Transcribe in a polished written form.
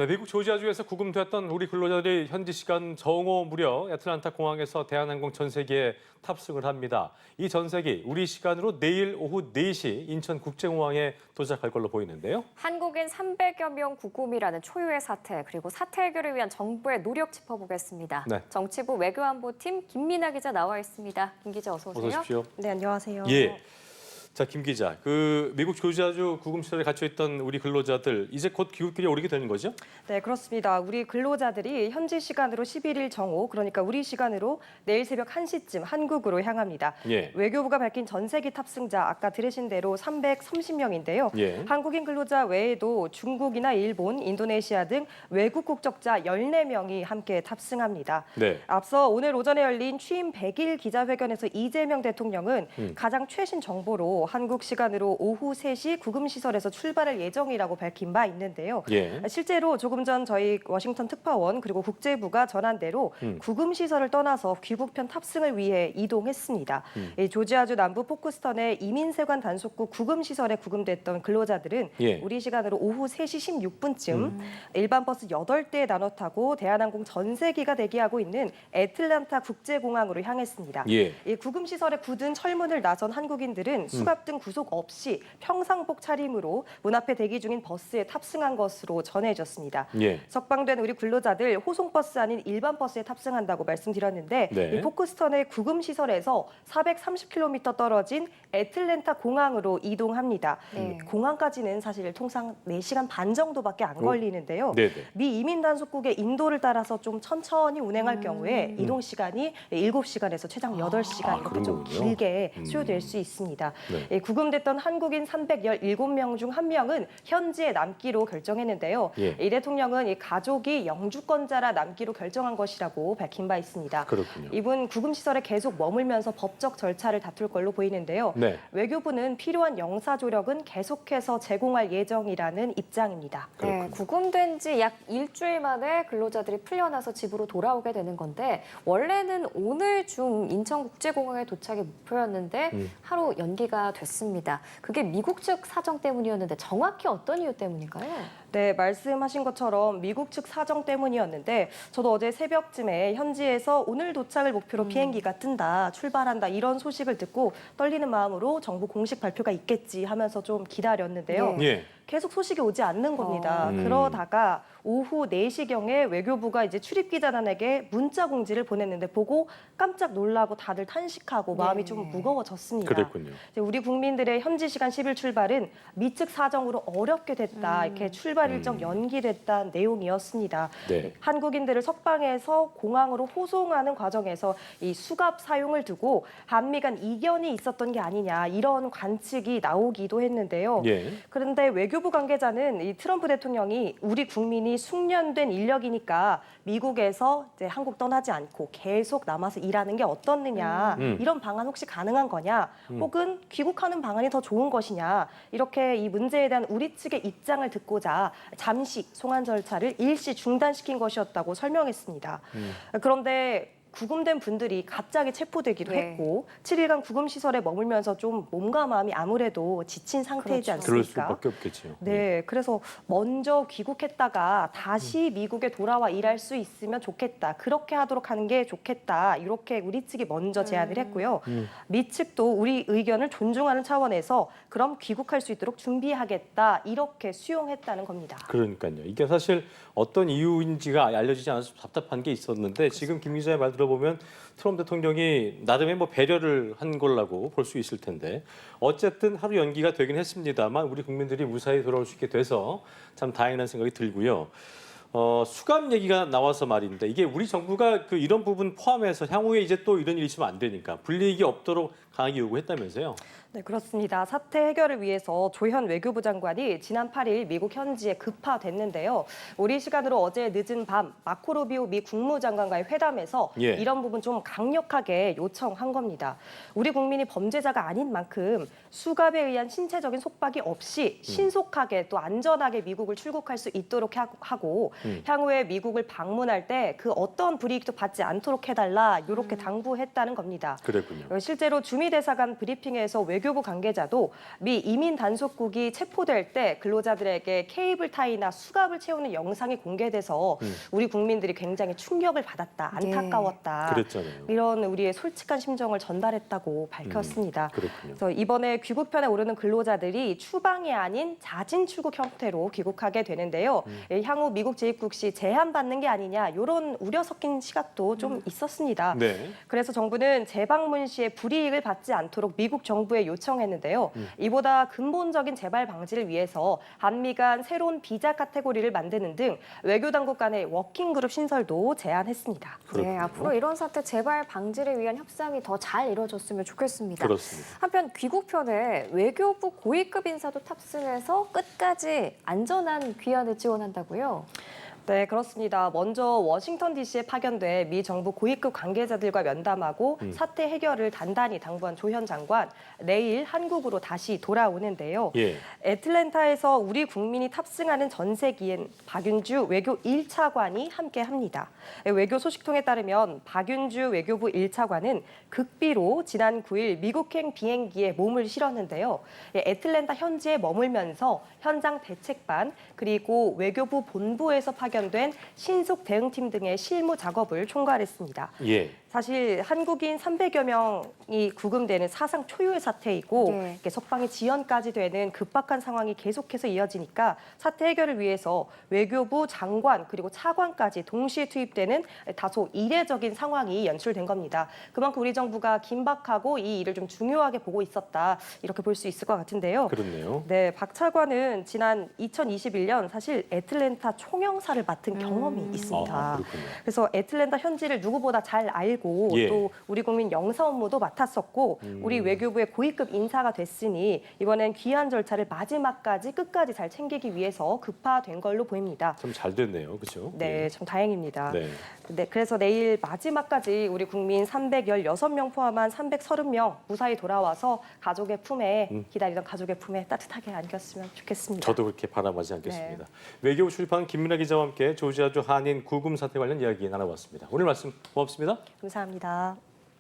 네, 미국 조지아주에서 구금됐던 우리 근로자들이 현지 시간 정오 무렵 애틀랜타 공항에서 대한항공 전세기에 탑승을 합니다. 이 전세기 우리 시간으로 내일 오후 4시 인천국제공항에 도착할 걸로 보이는데요. 한국인 300여 명 구금이라는 초유의 사태, 그리고 사태 해결을 위한 정부의 노력 짚어보겠습니다. 네. 정치부 외교안보팀 김민아 기자 나와 있습니다. 김 기자 어서 오세요. 어서 오십시오. 네, 안녕하세요. 예. 자, 김 기자, 미국 조지아주 구금 시설에 갇혀 있던 우리 근로자들 이제 곧 귀국길에 오르게 되는 거죠? 네, 그렇습니다. 우리 근로자들이 현지 시간으로 11일 정오, 그러니까 우리 시간으로 내일 새벽 1시쯤 한국으로 향합니다. 예. 외교부가 밝힌 전세기 탑승자, 아까 들으신 대로 330명인데요. 예. 한국인 근로자 외에도 중국이나 일본, 인도네시아 등 외국 국적자 14명이 함께 탑승합니다. 네. 앞서 오늘 오전에 열린 취임 100일 기자회견에서 이재명 대통령은 가장 최신 정보로 한국 시간으로 오후 3시 구금시설에서 출발할 예정이라고 밝힌 바 있는데요. 예. 실제로 조금 전 저희 워싱턴 특파원 그리고 국제부가 전한 대로 구금시설을 떠나서 귀국편 탑승을 위해 이동했습니다. 이 조지아주 남부 포크스턴의 이민세관 단속국 구금시설에 구금됐던 근로자들은 예. 우리 시간으로 오후 3시 16분쯤 일반 버스 8대에 나눠 타고 대한항공 전세기가 대기하고 있는 애틀랜타 국제공항으로 향했습니다. 예. 이 구금시설에 굳은 철문을 나선 한국인들은 수갑 등 구속 없이 평상복 차림으로 문 앞에 대기 중인 버스에 탑승한 것으로 전해졌습니다. 예. 석방된 우리 근로자들 호송버스 아닌 일반 버스에 탑승한다고 말씀드렸는데 네. 이 포크스턴의 구금시설에서 430km 떨어진 애틀랜타 공항으로 이동합니다. 공항까지는 사실 통상 4시간 반 정도밖에 안 걸리는데요. 네네. 미 이민 단속국의 인도를 따라서 좀 천천히 운행할 경우에 이동 시간이 7시간에서 최장 8시간 이렇게 그런 좀 거군요. 길게 소요될 수 있습니다. 네. 예, 구금됐던 한국인 317명 중 1명은 현지에 남기로 결정했는데요. 예. 이 대통령은 이 가족이 영주권자라 남기로 결정한 것이라고 밝힌 바 있습니다. 그렇군요. 이분 구금시설에 계속 머물면서 법적 절차를 다툴 걸로 보이는데요. 네. 외교부는 필요한 영사조력은 계속해서 제공할 예정이라는 입장입니다. 네, 구금된 지 약 일주일 만에 근로자들이 풀려나서 집으로 돌아오게 되는 건데 원래는 오늘 중 인천국제공항에 도착이 목표였는데 하루 연기가 됐습니다. 그게 미국 측 사정 때문이었는데 정확히 어떤 이유 때문인가요? 네, 말씀하신 것처럼 미국 측 사정 때문이었는데 저도 어제 새벽쯤에 현지에서 오늘 도착을 목표로 비행기가 뜬다, 출발한다 이런 소식을 듣고 떨리는 마음으로 정부 공식 발표가 있겠지 하면서 좀 기다렸는데요. 예. 계속 소식이 오지 않는 겁니다. 그러다가 오후 4시경에 외교부가 이제 출입기자단에게 문자 공지를 보냈는데 보고 깜짝 놀라고 다들 탄식하고 마음이 좀 무거워졌습니다. 그랬군요. 이제 우리 국민들의 현지 시간 10일 출발은 미측 사정으로 어렵게 됐다. 이렇게 출발 일정 연기됐다는 내용이었습니다. 네. 한국인들을 석방해서 공항으로 호송하는 과정에서 이 수갑 사용을 두고 한미 간 이견이 있었던 게 아니냐 이런 관측이 나오기도 했는데요. 예. 그런데 외교부 관계자는 이 트럼프 대통령이 우리 국민이 숙련된 인력이니까 미국에서 이제 한국 떠나지 않고 계속 남아서 일하는 게 어떻느냐 이런 방안 혹시 가능한 거냐 혹은 귀국하는 방안이 더 좋은 것이냐 이렇게 이 문제에 대한 우리 측의 입장을 듣고자 잠시 송환 절차를 일시 중단시킨 것이었다고 설명했습니다. 그런데 구금된 분들이 갑자기 체포되기도 네. 했고 7일간 구금시설에 머물면서 좀 몸과 마음이 아무래도 지친 상태이지 그렇죠. 그럴 않습니까? 수밖에 없겠죠. 네, 그래서 먼저 귀국했다가 다시 미국에 돌아와 일할 수 있으면 좋겠다. 그렇게 하도록 하는 게 좋겠다. 이렇게 우리 측이 먼저 제안을 했고요. 미 측도 우리 의견을 존중하는 차원에서 그럼 귀국할 수 있도록 준비하겠다. 이렇게 수용했다는 겁니다. 그러니까요. 이게 사실 어떤 이유인지가 알려지지 않아서 답답한 게 있었는데 지금 김 기자의 말 들어보면 트럼프 대통령이 나름의 배려를 한 걸라고 볼 수 있을 텐데 어쨌든 하루 연기가 되긴 했습니다만 우리 국민들이 무사히 돌아올 수 있게 돼서 참 다행이라는 생각이 들고요. 수감 얘기가 나와서 말인데 이게 우리 정부가 이런 부분 포함해서 향후에 이제 또 이런 일이 있으면 안 되니까 불이익이 없도록 강하게 요구했다면서요? 네, 그렇습니다. 사태 해결을 위해서 조현 외교부 장관이 지난 8일 미국 현지에 급파됐는데요. 우리 시간으로 어제 늦은 밤 마코 루비오 미 국무장관과의 회담에서 예. 이런 부분 좀 강력하게 요청한 겁니다. 우리 국민이 범죄자가 아닌 만큼 수갑에 의한 신체적인 속박이 없이 신속하게 또 안전하게 미국을 출국할 수 있도록 하고 향후에 미국을 방문할 때 그 어떤 불이익도 받지 않도록 해달라 이렇게 당부했다는 겁니다. 그랬군요. 실제로 주미 대사관 브리핑에서 외교부 관계자도 미 이민 단속국이 체포될 때 근로자들에게 케이블 타이나 수갑을 채우는 영상이 공개돼서 우리 국민들이 굉장히 충격을 받았다, 안타까웠다. 그랬잖아요. 이런 우리의 솔직한 심정을 전달했다고 밝혔습니다. 그렇군요. 그래서 이번에 귀국편에 오르는 근로자들이 추방이 아닌 자진 출국 형태로 귀국하게 되는데요. 향후 미국 재입국 시 제한받는 게 아니냐 이런 우려 섞인 시각도 좀 있었습니다. 네. 그래서 정부는 재방문 시에 불이익을 받지 않도록 미국 정부에 요청했는데요. 이보다 근본적인 재발 방지를 위해서 한미 간 새로운 비자 카테고리를 만드는 등 외교 당국 간의 워킹그룹 신설도 제안했습니다. 네, 그렇군요. 앞으로 이런 사태 재발 방지를 위한 협상이 더 잘 이루어졌으면 좋겠습니다. 그렇습니다. 한편 귀국편에 외교부 고위급 인사도 탑승해서 끝까지 안전한 귀환을 지원한다고요? 네, 그렇습니다. 먼저 워싱턴 DC에 파견돼 미 정부 고위급 관계자들과 면담하고 사태 해결을 단단히 당부한 조현 장관, 내일 한국으로 다시 돌아오는데요. 예. 애틀랜타에서 우리 국민이 탑승하는 전세기엔 박윤주 외교 1차관이 함께합니다. 외교 소식통에 따르면 박윤주 외교부 1차관은 극비로 지난 9일 미국행 비행기에 몸을 실었는데요. 애틀랜타 현지에 머물면서 현장 대책반 그리고 외교부 본부에서 파견된 신속 대응팀 등의 실무 작업을 총괄했습니다. 예. 사실 한국인 300여 명이 구금되는 사상 초유의 사태이고 네. 이렇게 석방의 지연까지 되는 급박한 상황이 계속해서 이어지니까 사태 해결을 위해서 외교부 장관 그리고 차관까지 동시에 투입되는 다소 이례적인 상황이 연출된 겁니다. 그만큼 우리 정부가 긴박하고 이 일을 좀 중요하게 보고 있었다 이렇게 볼 수 있을 것 같은데요. 그렇네요. 네, 박 차관은 지난 2021년 사실 애틀랜타 총영사를 맡은 경험이 있습니다. 아, 그렇군요. 그래서 애틀랜타 현지를 누구보다 잘 알고 예. 또 우리 국민 영사 업무도 맡았었고 우리 외교부의 고위급 인사가 됐으니 이번엔 귀환 절차를 마지막까지 끝까지 잘 챙기기 위해서 급파된 걸로 보입니다. 참 잘 됐네요. 그렇죠? 네, 참 다행입니다. 네. 네, 그래서 내일 마지막까지 우리 국민 316명 포함한 330명 무사히 돌아와서 가족의 품에 기다리던 가족의 품에 따뜻하게 안겼으면 좋겠습니다. 저도 그렇게 바람하지 않겠습니다. 외교부 출입한 김민아 기자와 함께 조지아주 한인 구금 사태 관련 이야기 나눠봤습니다. 오늘 말씀 고맙습니다. 감사합니다.